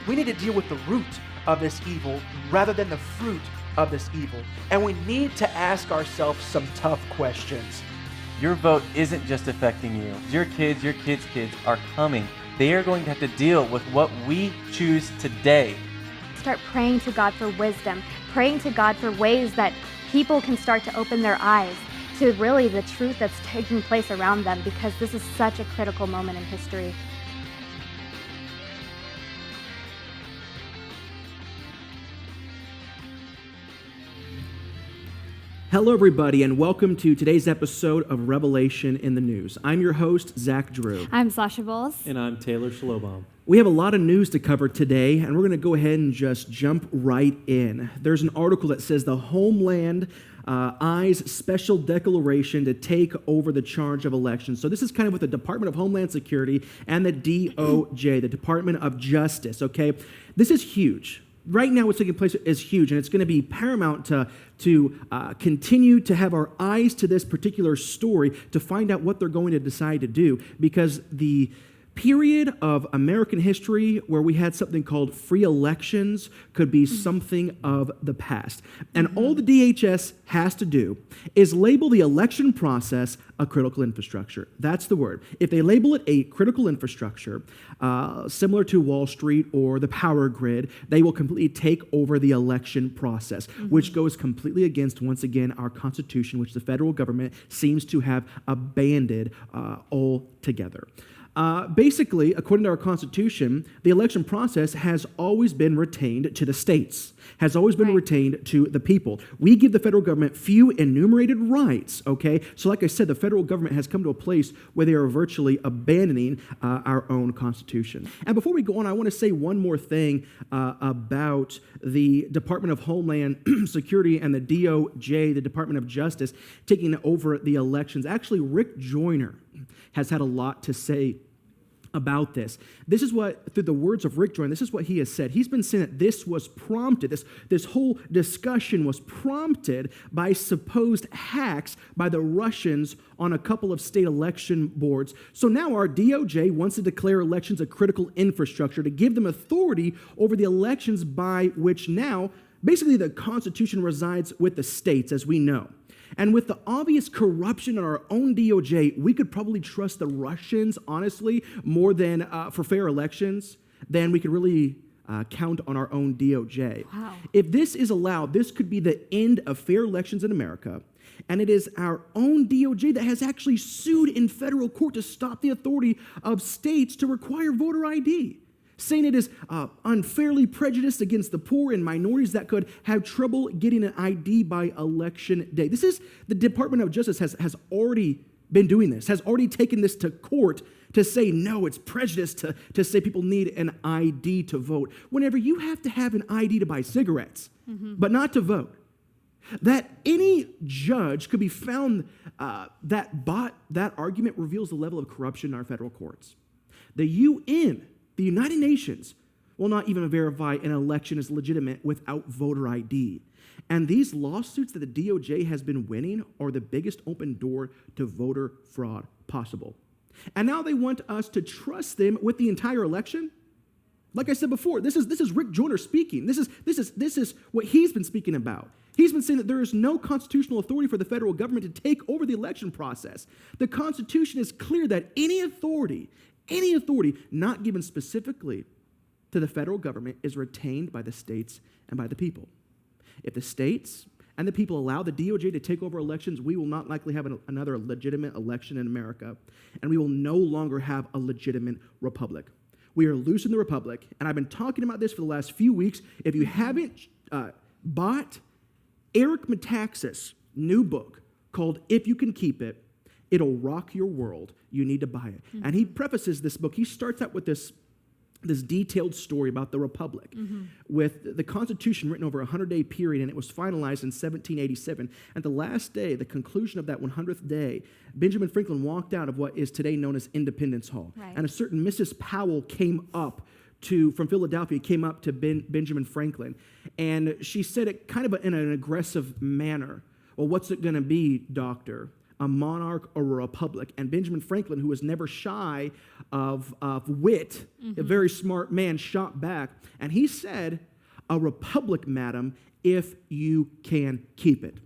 We need to deal with the root of this evil rather than the fruit of this evil. And we need to ask ourselves some tough questions. Your vote isn't just affecting you. Your kids' kids are coming. They are going to have to deal with what we choose today. Start praying to God for wisdom, praying to God for ways that people can start to open their eyes to really the truth that's taking place around them, because this is such a critical moment in history. Hello, everybody, and welcome to today's episode of Revelation in the News. I'm your host, Zach Drew. I'm Sasha Bowles. And I'm Taylor Schlobohm. We have a lot of news to cover today, and we're going to go ahead and just jump right in. There's an article that says the Homeland eyes special declaration to take over the charge of elections. So this is kind of with the Department of Homeland Security and the DOJ, the Department of Justice, okay? This is huge. Right now, what's taking place is huge, and it's going to be paramount to continue to have our eyes to this particular story to find out what they're going to decide to do, because the period of American history where we had something called free elections could be something of the past. And all the DHS has to do is label the election process a critical infrastructure. That's the word. If they label it a critical infrastructure, similar to Wall Street or the power grid, they will completely take over the election process, which goes completely against, once again, our Constitution, which the federal government seems to have abandoned altogether. Basically, according to our Constitution, the election process has always been retained to the states, has always been retained to the people. We give the federal government few enumerated rights, okay? So like I said, the federal government has come to a place where they are virtually abandoning our own Constitution. And before we go on, I want to say one more thing about the Department of Homeland Security and the DOJ, the Department of Justice, taking over the elections. Actually, Rick Joyner has had a lot to say about this. This is what, through the words of Rick Joyner, this is what he has said. He's been saying that this was prompted, this whole discussion was prompted by supposed hacks by the Russians on a couple of state election boards. So now our DOJ wants to declare elections a critical infrastructure to give them authority over the elections, by which now basically the Constitution resides with the states, as we know. And with the obvious corruption in our own DOJ, we could probably trust the Russians, honestly, more than for fair elections than we could really count on our own DOJ. Wow. If this is allowed, this could be the end of fair elections in America. And it is our own DOJ that has actually sued in federal court to stop the authority of states to require voter ID, saying it is unfairly prejudiced against the poor and minorities that could have trouble getting an ID by election day. This is, the Department of Justice has already been doing this, has already taken this to court to say, no, it's prejudice to say people need an ID to vote, whenever you have to have an ID to buy cigarettes, but not to vote. That any judge could be found that bought that argument reveals the level of corruption in our federal courts. The UN, the United Nations, will not even verify an election as legitimate without voter ID. And these lawsuits that the DOJ has been winning are the biggest open door to voter fraud possible. And now they want us to trust them with the entire election? Like I said before, this is Rick Joyner speaking. This is what he's been speaking about. He's been saying that there is no constitutional authority for the federal government to take over the election process. The Constitution is clear that any authority not given specifically to the federal government is retained by the states and by the people. If the states and the people allow the DOJ to take over elections, we will not likely have another legitimate election in America, and we will no longer have a legitimate republic. We are losing the republic, and I've been talking about this for the last few weeks. If you haven't bought Eric Metaxas' new book called If You Can Keep It, It'll Rock Your World, you need to buy it. And he prefaces this book, he starts out with this detailed story about the Republic, with the Constitution written over a 100-day period, and it was finalized in 1787. At the last day, the conclusion of that 100th day, Benjamin Franklin walked out of what is today known as Independence Hall. Right. And a certain Mrs. Powell came up from Philadelphia, came up to Benjamin Franklin. And she said it kind of in an aggressive manner. Well, what's it going to be, doctor? a monarch or a republic. And Benjamin Franklin, who was never shy of wit, a very smart man, shot back. And he said, "A republic, madam, if you can keep it."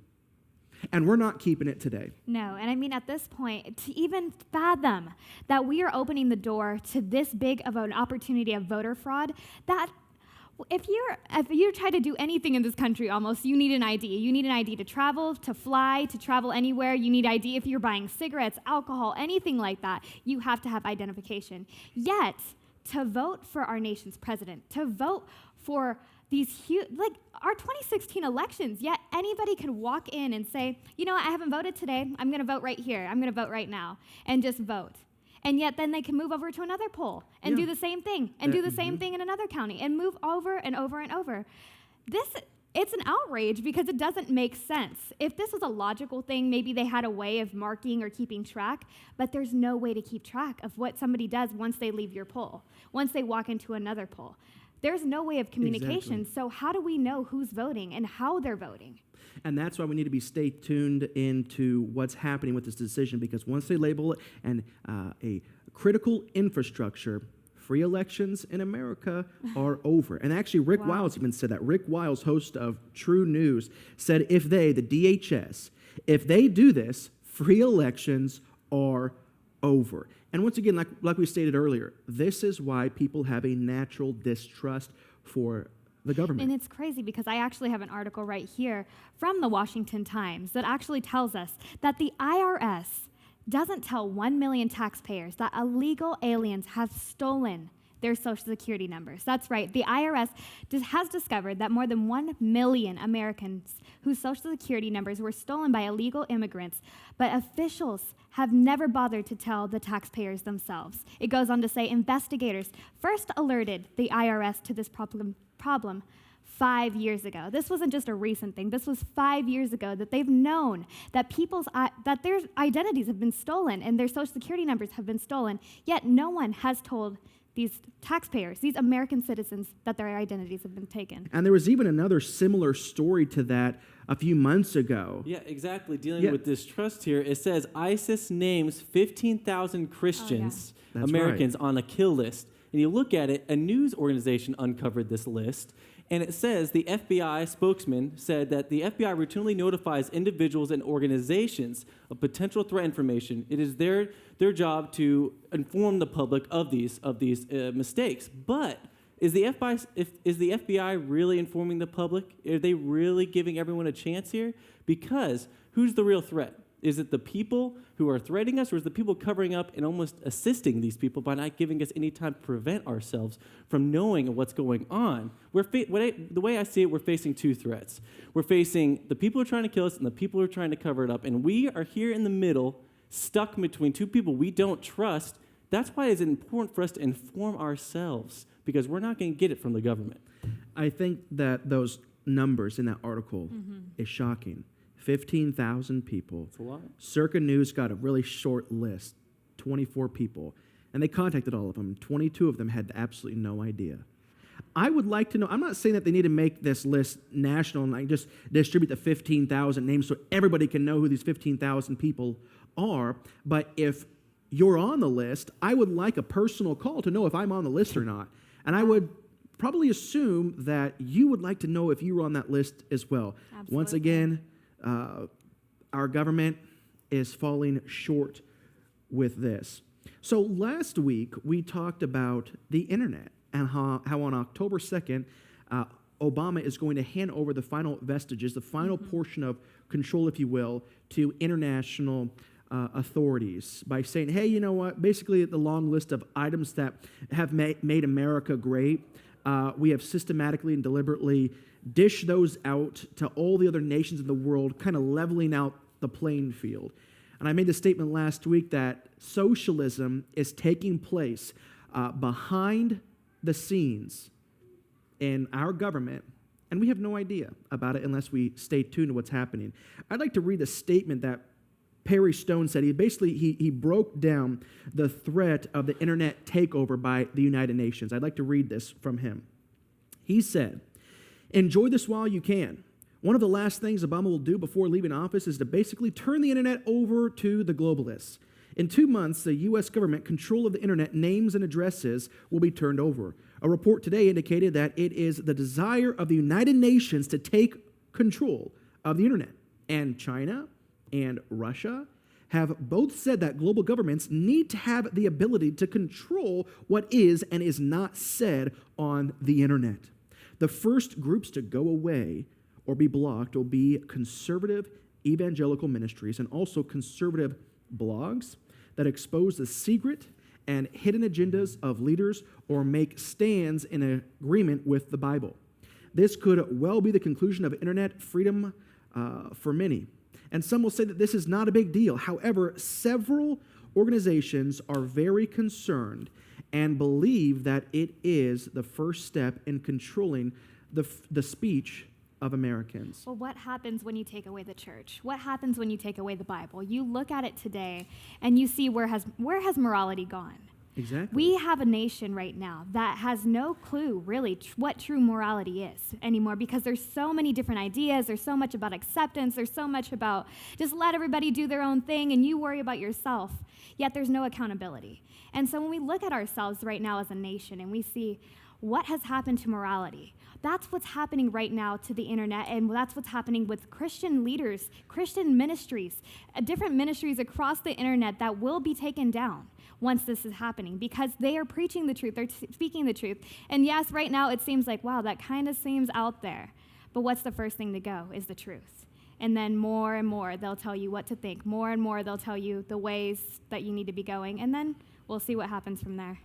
And we're not keeping it today. No, and I mean, at this point, to even fathom that we are opening the door to this big of an opportunity of voter fraud, that if you try to do anything in this country, almost, you need an ID. You need an ID to travel, to fly, to travel anywhere. You need ID if you're buying cigarettes, alcohol, anything like that. You have to have identification. Yet, to vote for our nation's president, to vote for these huge, like our 2016 elections, yet anybody could walk in and say, you know what, I haven't voted today, I'm going to vote right here, I'm going to vote right now, and just vote. And yet then they can move over to another poll and do the same thing, and do the same thing in another county, and move over and over and over. It's an outrage because it doesn't make sense. If this was a logical thing, maybe they had a way of marking or keeping track, but there's no way to keep track of what somebody does once they leave your poll, once they walk into another poll. There's no way of communication, so how do we know who's voting and how they're voting? And that's why we need to stay tuned into what's happening with this decision, because once they label it a critical infrastructure, free elections in America are over. And actually, Rick Wiles even said that. Rick Wiles, host of True News, said if they, the DHS, if they do this, free elections are over. And once again, like we stated earlier, this is why people have a natural distrust for the government. And it's crazy because I actually have an article right here from the Washington Times that actually tells us that the IRS doesn't tell 1 million taxpayers that illegal aliens have stolen their Social Security numbers. That's right. The IRS has discovered that more than 1 million Americans whose Social Security numbers were stolen by illegal immigrants, but officials have never bothered to tell the taxpayers themselves. It goes on to say investigators first alerted the IRS to this problem 5 years ago. This wasn't just a recent thing. This was 5 years ago that they've known that that their identities have been stolen and their Social Security numbers have been stolen, yet no one has told these taxpayers, these American citizens, that their identities have been taken. And there was even another similar story to that a few months ago. Yeah, exactly. Dealing with distrust here, it says ISIS names 15,000 Christians, Americans, on a kill list. And you look at it, a news organization uncovered this list, and it says the FBI spokesman said that the FBI routinely notifies individuals and organizations of potential threat information. It is their job to inform the public of these mistakes. But is the FBI really informing the public? Are they really giving everyone a chance here? Because who's the real threat? Is it the people who are threatening us, or is it the people covering up and almost assisting these people by not giving us any time to prevent ourselves from knowing what's going on? The way I see it, we're facing two threats. We're facing the people who are trying to kill us and the people who are trying to cover it up, and we are here in the middle, stuck between two people we don't trust. That's why it's important for us to inform ourselves, because we're not going to get it from the government. I think that those numbers in that article is shocking. 15,000 people. That's a lot. Circa News got a really short list, 24 people, and they contacted all of them. 22 of them had absolutely no idea. I would like to know, I'm not saying that they need to make this list national and like just distribute the 15,000 names so everybody can know who these 15,000 people are, but if you're on the list, I would like a personal call to know if I'm on the list or not. And I would probably assume that you would like to know if you were on that list as well. Absolutely. Once again, our government is falling short with this. So last week, we talked about the internet and how on October 2nd, Obama is going to hand over the final vestiges, the final portion of control, if you will, to international authorities by saying, hey, you know what? Basically, the long list of items that have made America great, we have systematically and deliberately dish those out to all the other nations in the world, kind of leveling out the playing field. And I made the statement last week that socialism is taking place behind the scenes in our government, and we have no idea about it unless we stay tuned to what's happening. I'd like to read a statement that Perry Stone said. He broke down the threat of the internet takeover by the United Nations. I'd like to read this from him. He said, "Enjoy this while you can. One of the last things Obama will do before leaving office is to basically turn the internet over to the globalists. In 2 months, the U.S. government control of the internet names and addresses will be turned over. A report today indicated that it is the desire of the United Nations to take control of the internet. And China and Russia have both said that global governments need to have the ability to control what is and is not said on the internet. The first groups to go away or be blocked will be conservative evangelical ministries and also conservative blogs that expose the secret and hidden agendas of leaders or make stands in agreement with the Bible. This could well be the conclusion of internet freedom for many. And some will say that this is not a big deal. However, several organizations are very concerned and believe that it is the first step in controlling the speech of Americans. Well, what happens when you take away the church? What happens when you take away the Bible? You look at it today and you see where has morality gone? Exactly. We have a nation right now that has no clue really what true morality is anymore, because there's so many different ideas. There's so much about acceptance. There's so much about just let everybody do their own thing and you worry about yourself. Yet there's no accountability. And so when we look at ourselves right now as a nation and we see what has happened to morality, that's what's happening right now to the internet, and that's what's happening with Christian leaders, Christian ministries, different ministries across the internet that will be taken down once this is happening, because they are preaching the truth, they're speaking the truth. And yes, right now it seems like, wow, that kind of seems out there. But what's the first thing to go is the truth. And then more and more they'll tell you what to think. More and more they'll tell you the ways that you need to be going. And then we'll see what happens from there.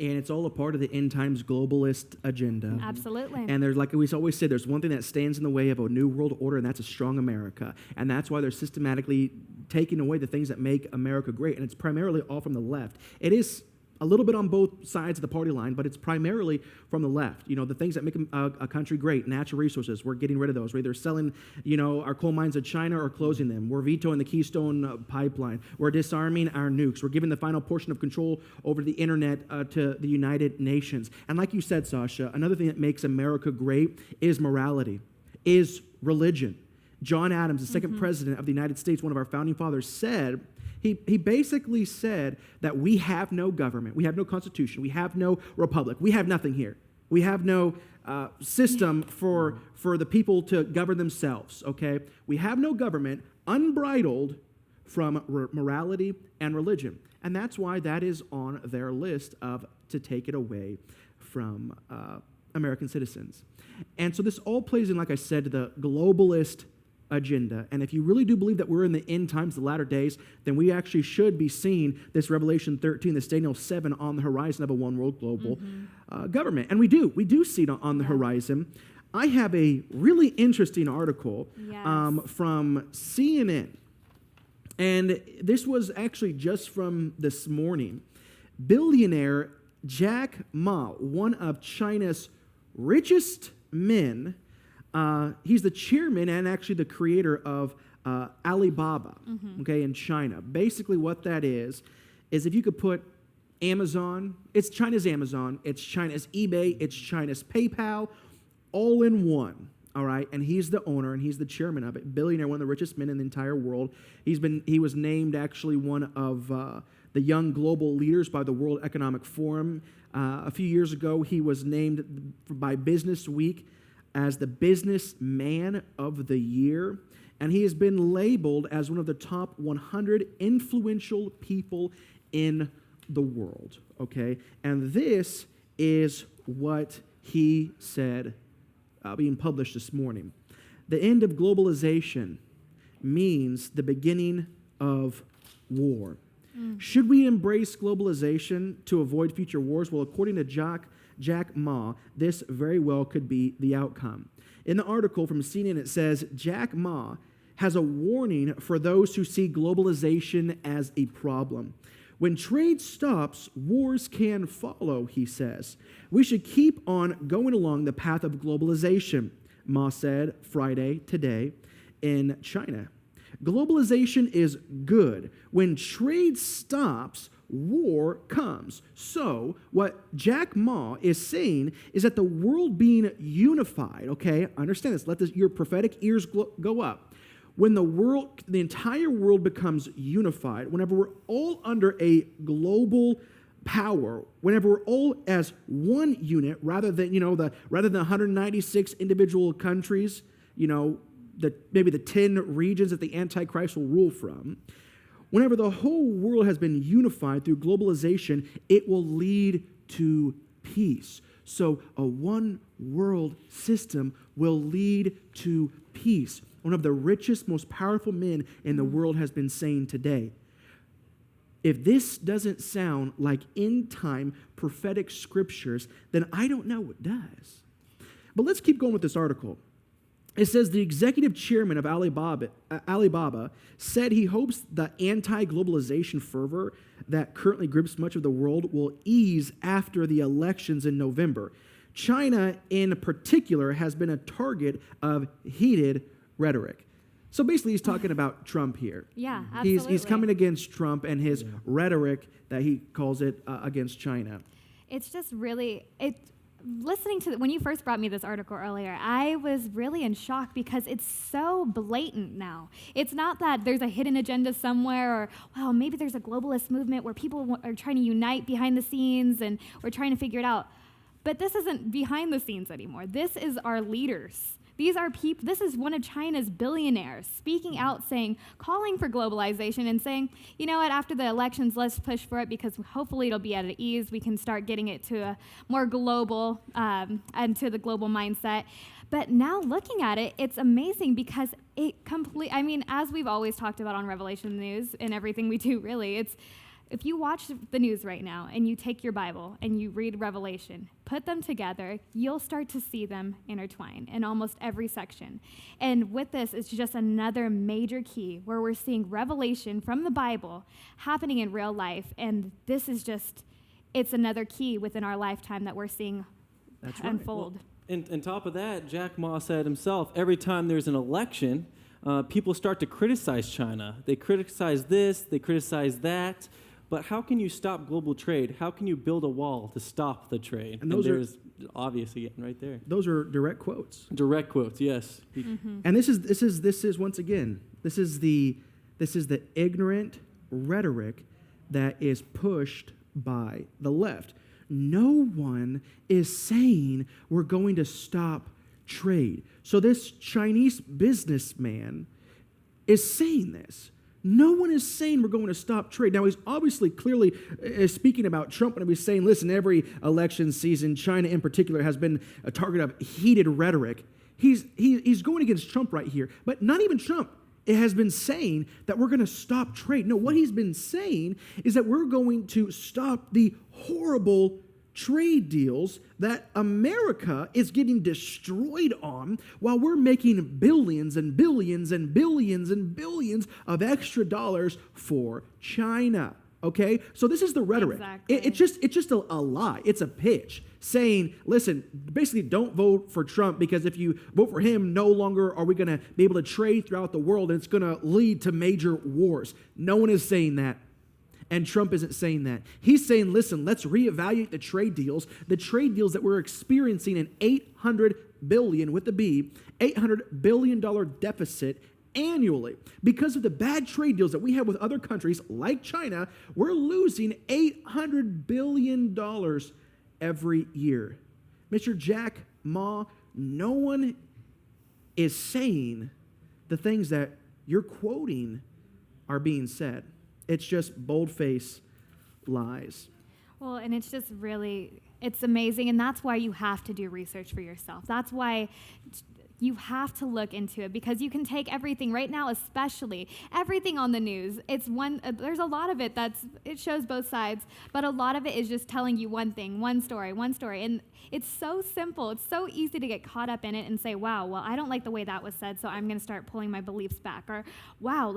And it's all a part of the end times globalist agenda. Absolutely. And there's, like we always say, there's one thing that stands in the way of a new world order, and that's a strong America. And that's why they're systematically taking away the things that make America great. And it's primarily all from the left. It is a little bit on both sides of the party line, but it's primarily from the left. You know, the things that make a country great, natural resources, we're getting rid of those. We're either selling, our coal mines to China or closing them. We're vetoing the Keystone pipeline. We're disarming our nukes. We're giving the final portion of control over the internet to the United Nations. And like you said, Sasha, another thing that makes America great is morality, is religion. John Adams, the second president of the United States, one of our founding fathers, said, He basically said that we have no government, we have no constitution, we have no republic, we have nothing here. We have no system for the people to govern themselves, okay? We have no government unbridled from morality and religion. And that's why that is on their list to take it away from American citizens. And so this all plays in, like I said, to the globalist agenda. And if you really do believe that we're in the end times, the latter days, then we actually should be seeing this Revelation 13, this Daniel 7 on the horizon of a one world global government. And we do see it on the horizon. I have a really interesting article from CNN. And this was actually just from this morning. Billionaire Jack Ma, one of China's richest men, he's the chairman and actually the creator of Alibaba, okay, in China. Basically what that is if you could put Amazon, it's China's Amazon, it's China's eBay, it's China's PayPal, all in one, all right? And he's the owner and he's the chairman of it. Billionaire, one of the richest men in the entire world. He was named actually one of the young global leaders by the World Economic Forum. A few years ago, he was named by Business Week as the businessman of the year, and he has been labeled as one of the top 100 influential people in the world, okay? And this is what he said, being published this morning. The end of globalization means the beginning of war. Should we embrace globalization to avoid future wars? Well, according to Jack Ma, this very well could be the outcome. In the article from CNN, it says, Jack Ma has a warning for those who see globalization as a problem. When trade stops, wars can follow, he says. We should keep on going along the path of globalization, Ma said Friday, today, in China. Globalization is good. When trade stops, war comes. So what Jack Ma is saying is that the world being unified, okay, understand this, let your prophetic ears go up. When the entire world becomes unified, whenever we're all under a global power, whenever we're all as one unit, rather than 196 individual countries, maybe the 10 regions that the Antichrist will rule from, whenever the whole world has been unified through globalization, it will lead to peace. So a one world system will lead to peace. One of the richest, most powerful men in the world has been saying today. If this doesn't sound like end-time prophetic scriptures, then I don't know what does. But let's keep going with this article. It says the executive chairman of Alibaba said he hopes the anti-globalization fervor that currently grips much of the world will ease after the elections in November. China, in particular, has been a target of heated rhetoric. So basically, he's talking about Trump here. Yeah, absolutely. He's coming against Trump and his rhetoric that he calls it against China. It's just really, listening to, when you first brought me this article earlier, I was really in shock because it's so blatant now. It's not that there's a hidden agenda somewhere or, wow, maybe there's a globalist movement where people are trying to unite behind the scenes and we're trying to figure it out. But this isn't behind the scenes anymore. This is our leaders. These are people, this is one of China's billionaires speaking out saying, calling for globalization and saying, you know what, after the elections, let's push for it because hopefully it'll be at ease. We can start getting it to a more global, and to the global mindset. But now looking at it, it's amazing because as we've always talked about on Revelation News and everything we do really, if you watch the news right now and you take your Bible and you read Revelation, put them together, you'll start to see them intertwine in almost every section. And with this, it's just another major key where we're seeing revelation from the Bible happening in real life. And this is it's another key within our lifetime that we're seeing unfold. Well, and top of that, Jack Ma said himself, every time there's an election, people start to criticize China. They criticize this, they criticize that. But how can you stop global trade? How can you build a wall to stop the trade? And there's obviously right there. Those are direct quotes. Direct quotes, yes. Mm-hmm. And this is once again, this is the ignorant rhetoric that is pushed by the left. No one is saying we're going to stop trade. So this Chinese businessman is saying this. No one is saying we're going to stop trade. Now, he's obviously clearly speaking about Trump when he's saying, listen, every election season, China in particular has been a target of heated rhetoric. He's going against Trump right here. But not even Trump has been saying that we're going to stop trade. No, what he's been saying is that we're going to stop the horrible trade deals that America is getting destroyed on while we're making billions and billions and billions and billions of extra dollars for China. Okay? So this is the rhetoric. Exactly. It's just a lie. It's a pitch saying, listen, basically don't vote for Trump because if you vote for him, no longer are we going to be able to trade throughout the world and it's going to lead to major wars. No one is saying that. And Trump isn't saying that. He's saying, listen, let's reevaluate the trade deals that we're experiencing an $800 billion, with the B, $800 billion deficit annually. Because of the bad trade deals that we have with other countries like China, we're losing $800 billion every year. Mr. Jack Ma, no one is saying the things that you're quoting are being said. It's just bold-faced lies. Well, and it's just really, it's amazing, and that's why you have to do research for yourself. That's why you have to look into it, because you can take everything right now, especially everything on the news. There's a lot of it it shows both sides, but a lot of it is just telling you one thing, one story, and it's so simple. It's so easy to get caught up in it and say, wow, well, I don't like the way that was said, so I'm going to start pulling my beliefs back. Or, wow,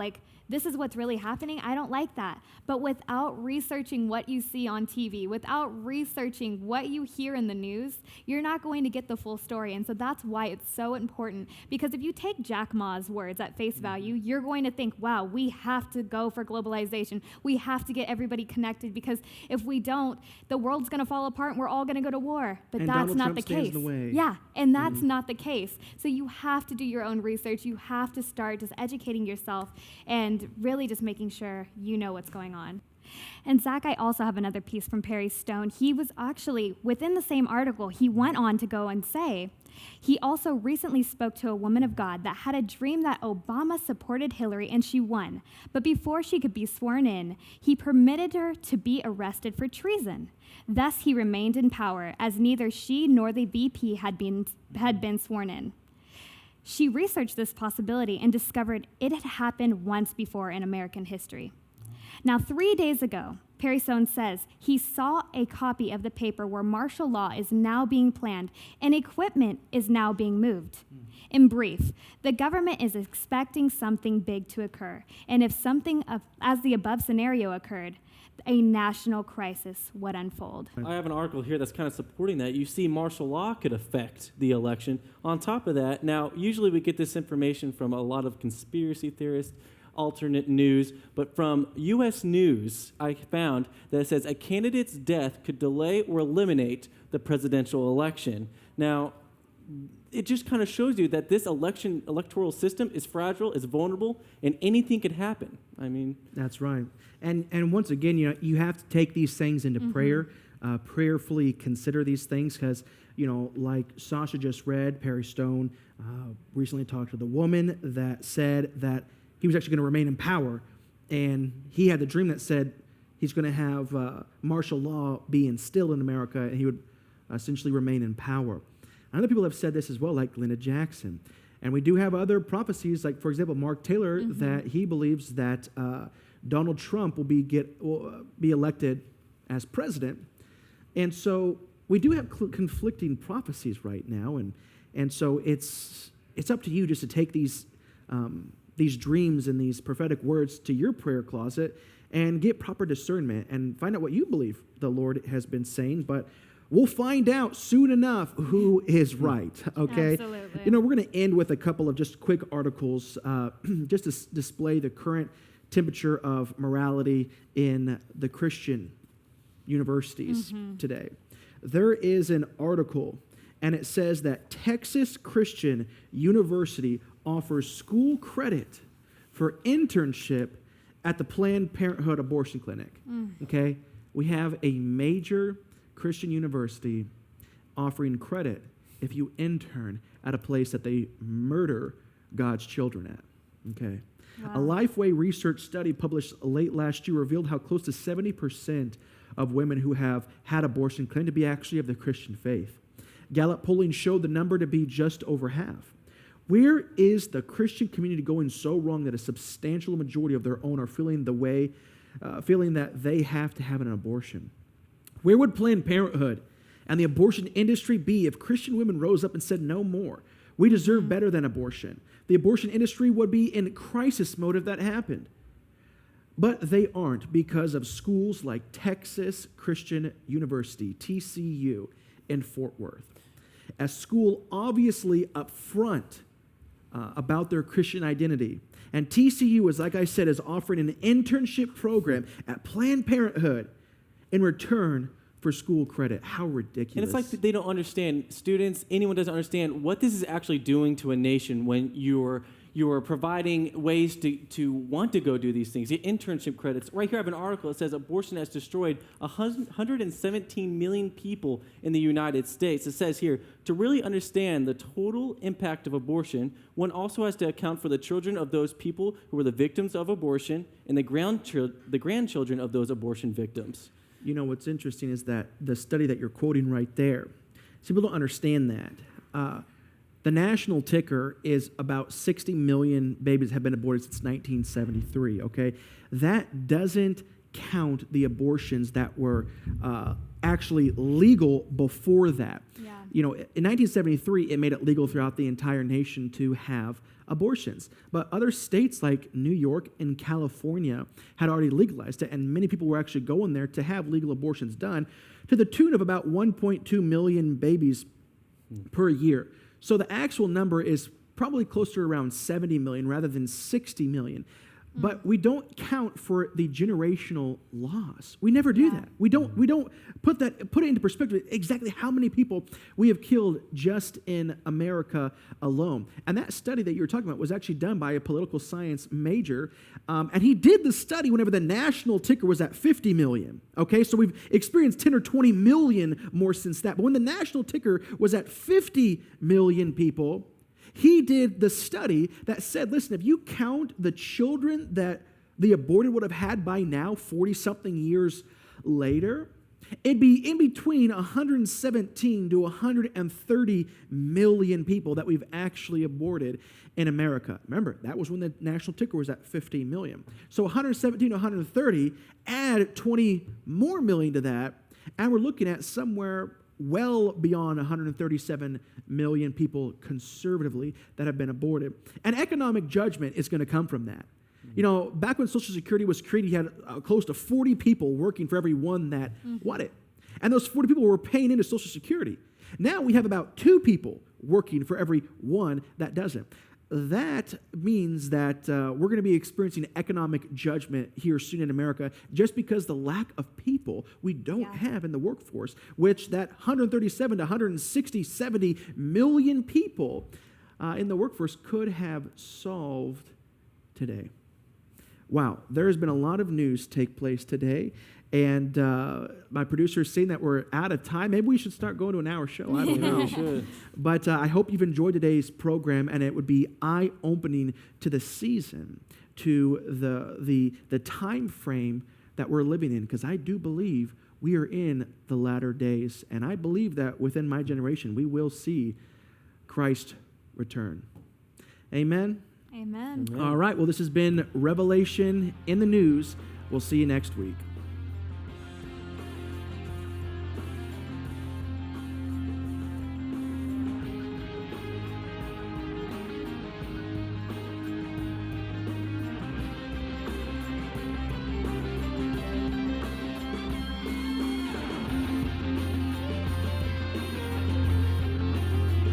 this is what's really happening. I don't like that. But without researching what you see on TV, without researching what you hear in the news, you're not going to get the full story. And so that's why it's so important important, because if you take Jack Ma's words at face value, you're going to think, wow, we have to go for globalization. We have to get everybody connected, because if we don't, the world's going to fall apart and we're all going to go to war. But and that's Donald not Trump the stands case. in the way. Yeah, and that's not the case. So you have to do your own research. You have to start just educating yourself and really just making sure you know what's going on. And Zach, I also have another piece from Perry Stone. He was actually, within the same article, he went on to go and say, he also recently spoke to a woman of God that had a dream that Obama supported Hillary and she won. But before she could be sworn in, he permitted her to be arrested for treason. Thus, he remained in power, as neither she nor the VP had been sworn in. She researched this possibility and discovered it had happened once before in American history. Now, 3 days ago, Perry Stone says he saw a copy of the paper where martial law is now being planned and equipment is now being moved. In brief, the government is expecting something big to occur, and if something as the above scenario occurred, a national crisis would unfold. I have an article here that's kind of supporting that. You see, martial law could affect the election. On top of that, now, usually we get this information from a lot of conspiracy theorists, alternate news, but from U.S. News, I found that it says a candidate's death could delay or eliminate the presidential election. Now, it just kind of shows you that this electoral system is fragile, is vulnerable, and anything could happen. I mean, that's right. And once again, you have to take these things into prayer, prayerfully consider these things, because like Sasha just read, Perry Stone recently talked to the woman that said that he was actually going to remain in power, and he had the dream that said he's going to have martial law be instilled in America, and he would essentially remain in power. Other people have said this as well, like Lyndon Jackson. And we do have other prophecies, like, for example, Mark Taylor, that he believes that Donald Trump will be elected as president. And so we do have conflicting prophecies right now, and so it's up to you just to take these dreams and these prophetic words to your prayer closet and get proper discernment and find out what you believe the Lord has been saying. But we'll find out soon enough who is right, okay? Absolutely. We're going to end with a couple of just quick articles just to display the current temperature of morality in the Christian universities today. There is an article, and it says that Texas Christian University offers school credit for internship at the Planned Parenthood abortion clinic. Okay? We have a major Christian university offering credit if you intern at a place that they murder God's children at. Okay? Wow. A Lifeway research study published late last year revealed how close to 70% of women who have had abortion claim to be actually of the Christian faith. Gallup polling showed the number to be just over half. Where is the Christian community going so wrong that a substantial majority of their own are feeling that they have to have an abortion? Where would Planned Parenthood and the abortion industry be if Christian women rose up and said no more? We deserve better than abortion. The abortion industry would be in crisis mode if that happened. But they aren't, because of schools like Texas Christian University, TCU, in Fort Worth. A school obviously upfront about their Christian identity. And TCU, is, like I said, is offering an internship program at Planned Parenthood in return for school credit. How ridiculous. And it's like they don't understand, students, anyone doesn't understand what this is actually doing to a nation when you're providing ways to want to go do these things. The internship credits. Right here I have an article that says abortion has destroyed 117 million people in the United States. It says here, to really understand the total impact of abortion, one also has to account for the children of those people who were the victims of abortion and the grandchildren of those abortion victims. What's interesting is that the study that you're quoting right there, people don't understand that. The national ticker is about 60 million babies have been aborted since 1973, okay? That doesn't count the abortions that were actually legal before that. Yeah. In 1973, it made it legal throughout the entire nation to have abortions. But other states like New York and California had already legalized it, and many people were actually going there to have legal abortions done to the tune of about 1.2 million babies per year. So the actual number is probably closer to around 70 million rather than 60 million. But we don't count for the generational loss. We never do that. We don't put it into perspective exactly how many people we have killed just in America alone. And that study that you were talking about was actually done by a political science major. And he did the study whenever the national ticker was at 50 million. Okay, so we've experienced 10 or 20 million more since that. But when the national ticker was at 50 million people, he did the study that said, listen, if you count the children that the aborted would have had by now, 40-something years later, it'd be in between 117 to 130 million people that we've actually aborted in America. Remember, that was when the national ticker was at 50 million. So 117 to 130, add 20 more million to that, and we're looking at somewhere well beyond 137 million people conservatively that have been aborted. And economic judgment is going to come from that. You know, back when Social Security was created, you had close to 40 people working for every one that wanted. And those 40 people were paying into Social Security. Now we have about 2 people working for every one that doesn't. That means that we're going to be experiencing economic judgment here soon in America just because the lack of people we don't have in the workforce, which that 137 to 160, 70 million people in the workforce could have solved today. Wow, there has been a lot of news take place today. And my producer is saying that we're out of time. Maybe we should start going to an hour show. I don't know. We should. But I hope you've enjoyed today's program, and it would be eye-opening to the season, to the time frame that we're living in, because I do believe we are in the latter days, and I believe that within my generation we will see Christ return. Amen? Amen. All right, well, this has been Revelation in the News. We'll see you next week.